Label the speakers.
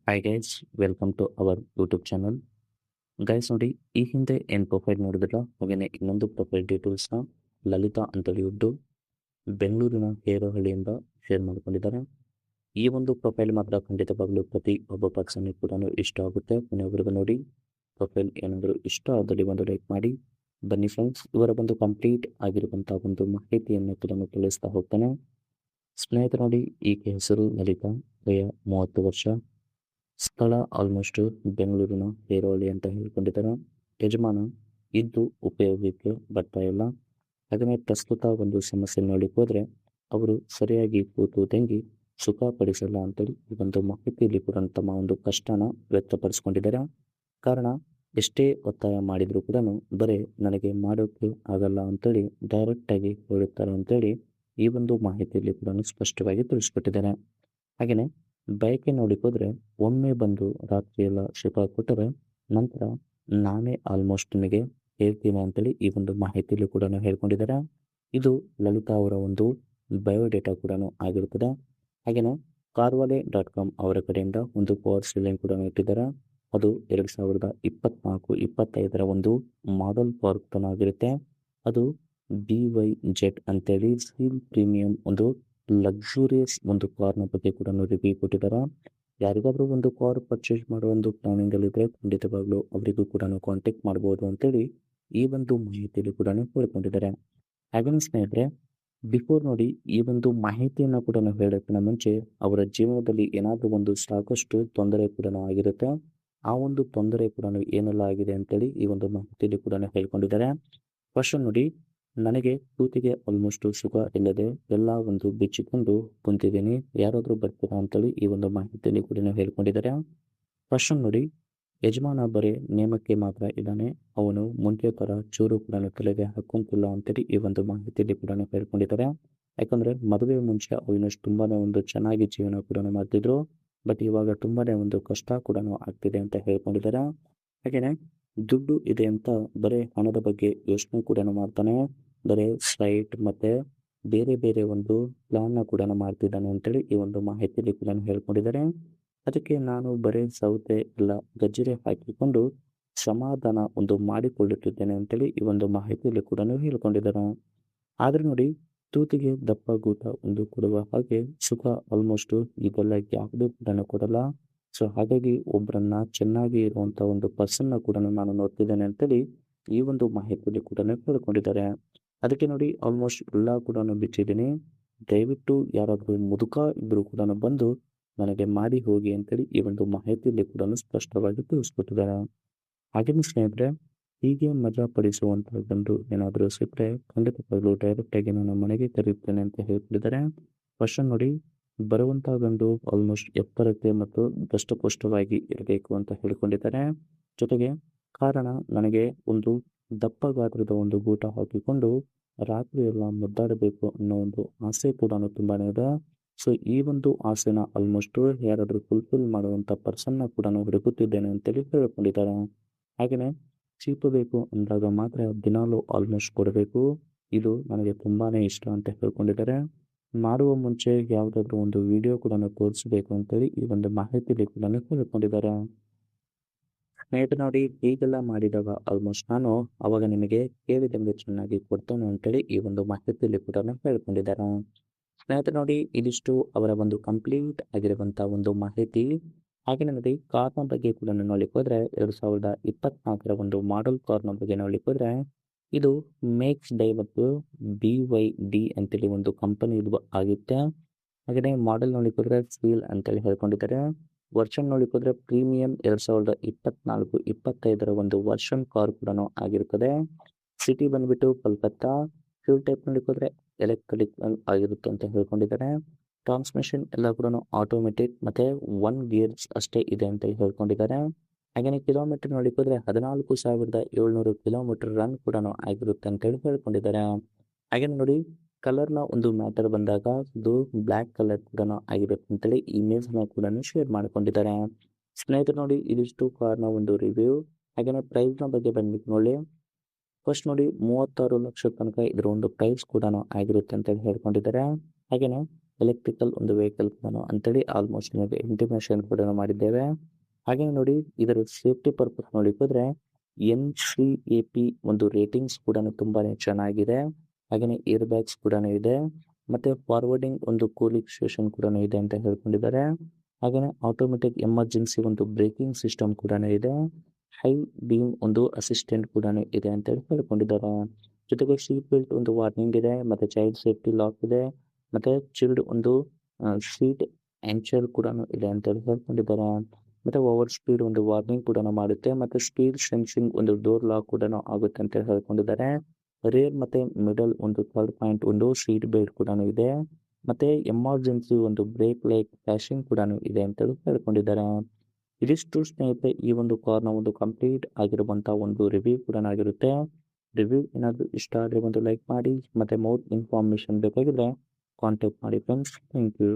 Speaker 1: Hi guys, welcome to our YouTube channel. Guys ನೋಡಿ, ಈ ಹಿಂದೆ ಏನು ಪ್ರೊಫೈಲ್ ನೋಡಿದ್ರಲ್ಲ, ಹಾಗೆಯೇ ಇನ್ನೊಂದು ಪ್ರೊಫೈಲ್ ಡೀಟೇಲ್ಸ್ನ ಲಲಿತಾ ಅಂತೇಳಿ ಇದ್ದು ಬೆಂಗಳೂರಿನ ಹೇರೋಹಳ್ಳಿಯಿಂದ ಶೇರ್ ಮಾಡ್ಕೊಂಡಿದ್ದಾರೆ. ಈ ಒಂದು ಪ್ರೊಫೈಲ್ ಮಾತ್ರ ಖಂಡಿತವಾಗ್ಲೂ ಪ್ರತಿ ಒಬ್ಬ ಪರ್ಸನ್ಗೆ ಕೂಡ ಇಷ್ಟ ಆಗುತ್ತೆ. ಕೊನೆಯವರೆಗೂ ನೋಡಿ. ಪ್ರೊಫೈಲ್ ಏನಾದರೂ ಇಷ್ಟ ಆದಲ್ಲಿ ಒಂದು ಲೈಕ್ ಮಾಡಿ. ಬನ್ನಿ ಫ್ರೆಂಡ್ಸ್, ಇವರ ಒಂದು ಕಂಪ್ಲೀಟ್ ಆಗಿರುವಂಥ ಒಂದು ಮಾಹಿತಿಯನ್ನು ಕೂಡ ತಿಳಿಸ್ತಾ ಹೋಗ್ತಾನೆ. ಸ್ನೇಹಿತರು ನೋಡಿ, ಈಕೆ ಹೆಸರು ಲಲಿತಾ, ವಯ 30 ವರ್ಷ, ಸ್ಥಳ ಆಲ್ಮೋಸ್ಟ್ ಬೆಂಗಳೂರಿನ ಹೇರೋಹಳ್ಳಿ ಅಂತ ಹೇಳ್ಕೊಂಡಿದ್ದಾರೆ. ಯಜಮಾನ ಇದ್ದು ಉಪಯೋಗಕ್ಕೆ ಬರ್ತಾ ಇಲ್ಲ. ಹಾಗೆಯೇ ಪ್ರಸ್ತುತ ಒಂದು ಸಮಸ್ಯೆ ನೋಡಲಿಕ್ಕೆ ಹೋದರೆ ಅವರು ಸರಿಯಾಗಿ ಕೂತು ತಂಗಿ ಸುಖ ಪಡಿಸಲ್ಲ ಅಂತೇಳಿ ಈ ಒಂದು ಮಾಹಿತಿಯಲ್ಲಿ ಕೂಡ ತಮ್ಮ ಒಂದು ಕಷ್ಟನ ವ್ಯಕ್ತಪಡಿಸ್ಕೊಂಡಿದ್ದಾರೆ. ಕಾರಣ ಎಷ್ಟೇ ಒತ್ತಾಯ ಮಾಡಿದರೂ ಕೂಡ ಬರೀ ನನಗೆ ಮಾಡೋಕ್ಕೆ ಆಗಲ್ಲ ಅಂತೇಳಿ ಡೈರೆಕ್ಟಾಗಿ ಹೇಳುತ್ತಾರೆ ಅಂತೇಳಿ ಈ ಒಂದು ಮಾಹಿತಿಯಲ್ಲಿ ಕೂಡ ಸ್ಪಷ್ಟವಾಗಿ ತಿಳಿಸ್ಕೊಟ್ಟಿದ್ದಾರೆ. ಹಾಗೆಯೇ ಬಯಕೆ ನೋಡಲಿಕ್ಕೆ ಹೋದರೆ ಒಮ್ಮೆ ಬಂದು ರಾತ್ರಿ ಎಲ್ಲ ಸುಖ ಕೊಟ್ಟರೆ ನಂತರ ನಾನೇ ಆಲ್ಮೋಸ್ಟ್ ನಿಮಗೆ ಹೇಳ್ತೀನಿ ಅಂತೇಳಿ ಈ ಒಂದು ಮಾಹಿತಿಯಲ್ಲಿ ಕೂಡ ಹೇಳ್ಕೊಂಡಿದ್ದಾರೆ. ಇದು ಲಲಿತಾ ಅವರ ಒಂದು ಬಯೋಡೇಟಾ ಕೂಡ ಆಗಿರುತ್ತದೆ. ಹಾಗೆಯೇ ಕಾರ್ವಾಲೆ.com ಅವರ ಕಡೆಯಿಂದ ಒಂದು ಪವರ್ ಸೀಲಿಂಗ್ ಕೂಡ ಇಟ್ಟಿದ್ದಾರೆ. ಅದು 2024-25 ಒಂದು ಮಾಡೆಲ್ ಕಾರ್ ಕೂಡ ಆಗಿರುತ್ತೆ. ಅದು BYZ ಅಂತೇಳಿ ಸೀಲ್ ಪ್ರೀಮಿಯಂ ಒಂದು ಲಕ್ಸುರಿಯಸ್ ಒಂದು ಕಾರ್ನ ಬಗ್ಗೆ ಕೂಡ ರಿವ್ಯೂ ಕೊಟ್ಟಿದ್ದಾರೆ. ಯಾರಿಗಾದ್ರೂ ಒಂದು ಕಾರ್ ಪರ್ಚೇಸ್ ಮಾಡೋ ಒಂದು ಪ್ಲಾನಿಂಗ್ ಅಲ್ಲಿದ್ರೆ ಖಂಡಿತವಾಗ್ಲೂ ಅವರಿಗೂ ಕೂಡ ಕಾಂಟ್ಯಾಕ್ಟ್ ಮಾಡ್ಬೋದು ಅಂತೇಳಿ ಈ ಒಂದು ಮಾಹಿತಿಯಲ್ಲಿ ಕೂಡ ಹೇಳ್ಕೊಂಡಿದ್ದಾರೆ. ಹಾಗೆಯೇ ಸ್ನೇಹಿತರೆ, ಬಿಫೋರ್ ನೋಡಿ, ಈ ಒಂದು ಮಾಹಿತಿಯನ್ನು ಕೂಡ ಹೇಳೋಕ್ಕಿಂತ ಮುಂಚೆ ಅವರ ಜೀವನದಲ್ಲಿ ಏನಾದರೂ ಒಂದು ಸಾಕಷ್ಟು ತೊಂದರೆ ಕೂಡ ಆಗಿರುತ್ತೆ. ಆ ಒಂದು ತೊಂದರೆ ಕೂಡ ಏನೆಲ್ಲ ಆಗಿದೆ ಅಂತೇಳಿ ಈ ಒಂದು ಮಾಹಿತಿಯಲ್ಲಿ ಕೂಡ ಹೇಳ್ಕೊಂಡಿದ್ದಾರೆ. ಫಸ್ಟ್ ನೋಡಿ, ನನಗೆ ಕೂತಿಗೆ ಆಲ್ಮೋಸ್ಟ್ ಸುಖ ಇಲ್ಲದೆ ಎಲ್ಲ ಒಂದು ಬಿಚ್ಚಿಕೊಂಡು ಕುಂತಿದ್ದೀನಿ, ಯಾರಾದರೂ ಬರ್ತೀರಾ ಅಂತೇಳಿ ಈ ಒಂದು ಮಾಹಿತಿಯಲ್ಲಿ ಕೂಡ ಹೇಳ್ಕೊಂಡಿದ್ದಾರೆ. ಫಸ್ಟ್ ನೋಡಿ, ಯಜಮಾನ ಬರೀ ನೇಮಕ್ಕೆ ಮಾತ್ರ ಇದ್ದಾನೆ, ಅವನು ಮುಂಚೆ ಥರ ಚೂರು ಕೂಡ ತಲೆಗೆ ಹಾಕೊಂತಿಲ್ಲ ಅಂತೇಳಿ ಈ ಒಂದು ಮಾಹಿತಿಯಲ್ಲಿ ಕೂಡ ಹೇಳ್ಕೊಂಡಿದ್ದಾರೆ. ಯಾಕಂದರೆ ಮದುವೆ ಮುಂಚೆ ಅವನಷ್ಟು ತುಂಬಾ ಒಂದು ಚೆನ್ನಾಗಿ ಜೀವನ ಕೂಡ ಮಾಡ್ತಿದ್ರು. ಬಟ್ ಇವಾಗ ತುಂಬಾ ಒಂದು ಕಷ್ಟ ಕೂಡ ಆಗ್ತಿದೆ ಅಂತ ಹೇಳ್ಕೊಂಡಿದ್ದಾರೆ. ಹಾಗೆಯೇ ದುಡ್ಡು ಇದೆ ಅಂತ ಬರೀ ಹಣದ ಬಗ್ಗೆ ಯೋಚನೆ ಕೂಡ ಮಾಡ್ತಾನೆ, ಬರೀ ಸ್ಲೈಟ್ ಮತ್ತು ಬೇರೆ ಬೇರೆ ಒಂದು ಪ್ಲಾನ್ನ ಕೂಡ ಮಾಡ್ತಿದ್ದಾನೆ ಅಂತೇಳಿ ಈ ಒಂದು ಮಾಹಿತಿಯಲ್ಲಿ ಕೂಡ ಹೇಳ್ಕೊಂಡಿದ್ದಾರೆ. ಅದಕ್ಕೆ ನಾನು ಬರೀ ಸೌತೆ ಎಲ್ಲ ಗಜ್ಜರಿ ಹಾಕಿಕೊಂಡು ಸಮಾಧಾನ ಒಂದು ಮಾಡಿಕೊಳ್ಳುತ್ತಿದ್ದೇನೆ ಅಂತೇಳಿ ಈ ಒಂದು ಮಾಹಿತಿಯಲ್ಲಿ ಕೂಡ ಹೇಳ್ಕೊಂಡಿದ್ದಾರೆ. ಆದರೆ ನೋಡಿ, ತೂತಿಗೆ ದಪ್ಪ ಗೂಟ ಒಂದು ಕೊಡುವ ಹಾಗೆ ಸುಖ ಆಲ್ಮೋಸ್ಟ್ ಇದೆಲ್ಲ ಯಾವುದೂ ಕೂಡ ಕೊಡಲ್ಲ. ಸೊ ಹಾಗಾಗಿ ಒಬ್ಬರನ್ನ ಚೆನ್ನಾಗಿ ಇರುವಂಥ ಒಂದು ಪರ್ಸನ್ನ ಕೂಡ ನಾನು ನೋಡ್ತಿದ್ದೇನೆ ಅಂತೇಳಿ ಈ ಒಂದು ಮಾಹಿತಿಯಲ್ಲಿ ಕೂಡ ಹೇಳ್ಕೊಂಡಿದ್ದಾರೆ. ಅದಕ್ಕೆ ನೋಡಿ, ಆಲ್ಮೋಸ್ಟ್ ಎಲ್ಲ ಕೂಡ ಬಿಟ್ಟಿದ್ದೀನಿ, ದಯವಿಟ್ಟು ಯಾರಾದರೂ ಮುದುಕ ಇಬ್ಬರು ಕೂಡ ಬಂದು ನನಗೆ ಮಾಡಿ ಹೋಗಿ ಅಂತೇಳಿ ಈ ಒಂದು ಮಾಹಿತಿಯಲ್ಲಿ ಕೂಡ ಸ್ಪಷ್ಟವಾಗಿ ತಿಳಿಸ್ಕೊಟ್ಟಿದ್ದಾರೆ. ಹಾಗೆಯೇ ಸ್ನೇಹಿತರೆ, ಹೀಗೆ ಮಜಾ ಪಡಿಸುವಂಥ ಗಂಡು ಏನಾದರೂ ಸಿಕ್ಕರೆ ಖಂಡಿತವಾಗ್ಲೂ ಡೈರೆಕ್ಟಾಗಿ ನಾನು ಮನೆಗೆ ಕರೆಯುತ್ತೇನೆ ಅಂತ ಹೇಳ್ಕೊಂಡಿದ್ದಾರೆ. ಫಸ್ಟ್ ನೋಡಿ, ಬರುವಂಥ ಗಂಡು ಆಲ್ಮೋಸ್ಟ್ ಎತ್ತರಕ್ಕೆ ಮತ್ತು ದಷ್ಟಪುಷ್ಟವಾಗಿ ಇರಬೇಕು ಅಂತ ಹೇಳ್ಕೊಂಡಿದ್ದಾರೆ. ಜೊತೆಗೆ ಕಾರಣ, ನನಗೆ ಒಂದು ದಪ್ಪ ಗಾತ್ರದ ಒಂದು ಗೂಟ ಹಾಕಿಕೊಂಡು ರಾತ್ರಿ ಎಲ್ಲ ಮುದ್ದಾಡಬೇಕು ಅನ್ನೋ ಒಂದು ಆಸೆ ಕೂಡ ತುಂಬಾ ಇದೆ. ಸೊ ಈ ಒಂದು ಆಸೆನ ಆಲ್ಮೋಸ್ಟ್ ಯಾರಾದರೂ ಫುಲ್ಫಿಲ್ ಮಾಡುವಂಥ ಪರ್ಸನ್ನ ಕೂಡ ಹುಡುಕುತ್ತಿದ್ದೇನೆ ಅಂತೇಳಿ ಹೇಳ್ಕೊಂಡಿದ್ದಾರೆ. ಹಾಗೆಯೇ ಚೀಪು ಬೇಕು ಅಂದಾಗ ಮಾತ್ರ ದಿನಾಲೂ ಆಲ್ಮೋಸ್ಟ್ ಕೊಡಬೇಕು, ಇದು ನನಗೆ ತುಂಬಾ ಇಷ್ಟ ಅಂತ ಹೇಳ್ಕೊಂಡಿದ್ದಾರೆ. ಮಾಡುವ ಮುಂಚೆ ಯಾವುದಾದ್ರೂ ಒಂದು ವಿಡಿಯೋ ಕೂಡ ತೋರಿಸಬೇಕು ಅಂತೇಳಿ ಈ ಒಂದು ಮಾಹಿತಿಯಲ್ಲಿ ಕೂಡ ಹೇಳ್ಕೊಂಡಿದ್ದಾರೆ. ಸ್ನೇಹಿತರೆ ನೋಡಿ, ಹೀಗೆಲ್ಲ ಮಾಡಿದಾಗ ಆಲ್ಮೋಸ್ಟ್ ನಾನು ಅವಾಗ ನಿಮಗೆ ಕೇಳಿದಂಗೆ ಚೆನ್ನಾಗಿ ಕೊಡ್ತೇನೆ ಅಂತೇಳಿ ಈ ಒಂದು ಮಾಹಿತಿಯಲ್ಲಿ ಕೂಡ ಹೇಳ್ಕೊಂಡಿದ್ದಾರೆ. ಸ್ನೇಹಿತರೆ ನೋಡಿ, ಇದಿಷ್ಟು ಅವರ ಒಂದು ಕಂಪ್ಲೀಟ್ ಆಗಿರುವಂಥ ಒಂದು ಮಾಹಿತಿ. ಹಾಗೆ ನೋಡಿ, ಕಾರ್ನ ಬಗ್ಗೆ ಕೂಡ ನೋಡ್ಲಿಕ್ಕೆ ಹೋದರೆ 2024 ಒಂದು ಮಾಡೆಲ್ ಕಾರ್ನ ಬಗ್ಗೆ ನೋಡ್ಲಿಕ್ಕೆ ಹೋದರೆ ಇದು ಮೇಕ್ಸ್ ಡೈ ಮತ್ತು BYD ಅಂತೇಳಿ ಒಂದು ಕಂಪನಿ ಇದು ಆಗುತ್ತೆ. ಹಾಗೆಯೇ ಮಾಡೆಲ್ ನೋಡ್ಲಿಕ್ಕೆ ಹೋದರೆ ಸೀಲ್ ಅಂತೇಳಿ ಹೇಳ್ಕೊಂಡಿದ್ದಾರೆ. ವರ್ಷನ್ ನೋಡ್ಲಿಕ್ಕೆ ಹೋದರೆ ಪ್ರೀಮಿಯಂ 2024-25 ಒಂದು ವರ್ಷನ್ ಕಾರ್ ಕೂಡ ಆಗಿರುತ್ತದೆ. ಸಿಟಿ ಬಂದ್ಬಿಟ್ಟು ಕಲ್ಕತ್ತಾ. ಫ್ಯೂಲ್ ಟೈಪ್ ನೋಡ್ಲಿಕ್ಕೆ ಹೋದರೆ ಎಲೆಕ್ಟ್ರಿಕ್ ಆಗಿರುತ್ತೆ ಅಂತ ಹೇಳ್ಕೊಂಡಿದ್ದಾರೆ. ಟ್ರಾನ್ಸ್ಮಿಷನ್ ಎಲ್ಲ ಕೂಡ ಆಟೋಮೆಟಿಕ್ ಮತ್ತು 1 ಗೇರ್ಸ್ ಅಷ್ಟೇ ಇದೆ ಅಂತ ಹೇಳ್ಕೊಂಡಿದ್ದಾರೆ. ಹಾಗೆಯೇ ಕಿಲೋಮೀಟರ್ ನೋಡ್ಲಿಕ್ಕೆ ಹೋದರೆ 14,700 ಕಿಲೋಮೀಟರ್ ರನ್ ಕೂಡ ಆಗಿರುತ್ತೆ ಅಂತೇಳಿ ಹೇಳ್ಕೊಂಡಿದ್ದಾರೆ. ಹಾಗೆ ನೋಡಿ, ಕಲರ್ನ ಒಂದು ಮ್ಯಾಟರ್ ಬಂದಾಗ ಇದು ಬ್ಲ್ಯಾಕ್ ಕಲರ್ ಕೂಡ ಆಗಿರುತ್ತೆ ಅಂತೇಳಿ ಇಮೇಜ್ನ ಕೂಡ ಶೇರ್ ಮಾಡ್ಕೊಂಡಿದ್ದಾರೆ. ಸ್ನೇಹಿತರು ನೋಡಿ, ಇದಿಷ್ಟು ಕಾರ್ನ ಒಂದು ರಿವ್ಯೂ. ಹಾಗೆಯೇ ಪ್ರೈಸ್ನ ಬಗ್ಗೆ ಬಂದ್ಬಿಟ್ಟು ನೋಡಿ, ಫಸ್ಟ್ ನೋಡಿ 36 ಲಕ್ಷ ತನಕ ಇದರ ಒಂದು ಪ್ರೈಸ್ ಕೂಡ ಆಗಿರುತ್ತೆ ಅಂತೇಳಿ ಹೇಳ್ಕೊಂಡಿದ್ದಾರೆ. ಹಾಗೆಯೇ ಎಲೆಕ್ಟ್ರಿಕಲ್ ಒಂದು ವೆಹಿಕಲ್ ಕೂಡ ಅಂತೇಳಿ ಆಲ್ಮೋಸ್ಟ್ ನಿಮಗೆ ಇಂಟಿಮೇಷನ್ ಕೂಡ ಮಾಡಿದ್ದೇವೆ. ಹಾಗೆ ನೋಡಿ ಇದರ ಸೇಫ್ಟಿ ಪರ್ಪಸ್ ನೋಡಿದ್ರೆ NCAP ಒಂದು ರೇಟಿಂಗ್ಸ್ ಕೂಡ ತುಂಬಾನೇ ಚೆನ್ನಾಗಿದೆ. ಹಾಗೆಯೇ ಏರ್ ಬ್ಯಾಗ್ಸ್ ಕೂಡ ಇದೆ, ಮತ್ತೆ ಫಾರ್ವರ್ಡಿಂಗ್ ಒಂದು ಕೂಲಿಂಗ್ ಸ್ಟೇಷನ್ ಕೂಡ ಇದೆ ಅಂತ ಹೇಳ್ಕೊಂಡಿದ್ದಾರೆ. ಹಾಗೆಯೇ ಆಟೋಮೆಟಿಕ್ ಎಮರ್ಜೆನ್ಸಿ ಒಂದು ಬ್ರೇಕಿಂಗ್ ಸಿಸ್ಟಮ್ ಕೂಡ ಇದೆ. ಹೈ ಬೀಮ್ ಒಂದು ಅಸಿಸ್ಟೆಂಟ್ ಕೂಡ ಇದೆ ಅಂತ ಹೇಳ್ಕೊಂಡಿದ್ದಾರೆ. ಜೊತೆಗೆ ಸೀಟ್ ಬೆಲ್ಟ್ ಒಂದು ವಾರ್ನಿಂಗ್ ಇದೆ, ಮತ್ತೆ ಚೈಲ್ಡ್ ಸೇಫ್ಟಿ ಲಾಕ್ ಇದೆ, ಮತ್ತೆ ಚಿಲ್ಡ್ ಒಂದು ಸೀಟ್ ಆಂಚರ್ ಕೂಡ ಇದೆ ಅಂತ ಹೇಳ್ಕೊಂಡಿದ್ದಾರೆ. ಮತ್ತೆ ಓವರ್ ಸ್ಪೀಡ್ ಒಂದು ವಾರ್ನಿಂಗ್ ಕೂಡ ಮಾಡುತ್ತೆ, ಮತ್ತೆ ಸ್ಪೀಡ್ ಸೆನ್ಸಿಂಗ್ ಒಂದು ಡೋರ್ ಲಾಕ್ ಕೂಡ ಆಗುತ್ತೆ ಅಂತ ಹೇಳ್ಕೊಂಡಿದ್ದಾರೆ. ರೇರ್ ಮತ್ತೆ ಮಿಡಲ್ ಒಂದು ಥರ್ಡ್ ಪಾಯಿಂಟ್ ಒಂದು ಸೀಟ್ ಬೆಲ್ಟ್ ಕೂಡ ಇದೆ, ಮತ್ತೆ ಎಮರ್ಜೆನ್ಸಿ ಒಂದು ಬ್ರೇಕ್ ಲೈಟ್ ಫ್ಲಾಶಿಂಗ್ ಕೂಡ ಇದೆ ಅಂತ ಹೇಳ್ಕೊಂಡಿದ್ದಾರೆ. ಇದಿಷ್ಟು ಸ್ನೇಹಿತರೆ ಈ ಒಂದು ಕಾರ್ನ ಒಂದು ಕಂಪ್ಲೀಟ್ ಆಗಿರುವಂತಹ ಒಂದು ರಿವ್ಯೂ ಕೂಡ ಆಗಿರುತ್ತೆ. ರಿವ್ಯೂ ಏನಾದರೂ ಇಷ್ಟ ಆದರೆ ಒಂದು ಲೈಕ್ ಮಾಡಿ, ಮತ್ತೆ ಮೋರ್ ಇನ್ಫಾರ್ಮೇಶನ್ ಬೇಕಾಗಿದ್ರೆ ಕಾಂಟ್ಯಾಕ್ಟ್ ಮಾಡಿ ಫ್ರೆಂಡ್ಸ್. Thank you.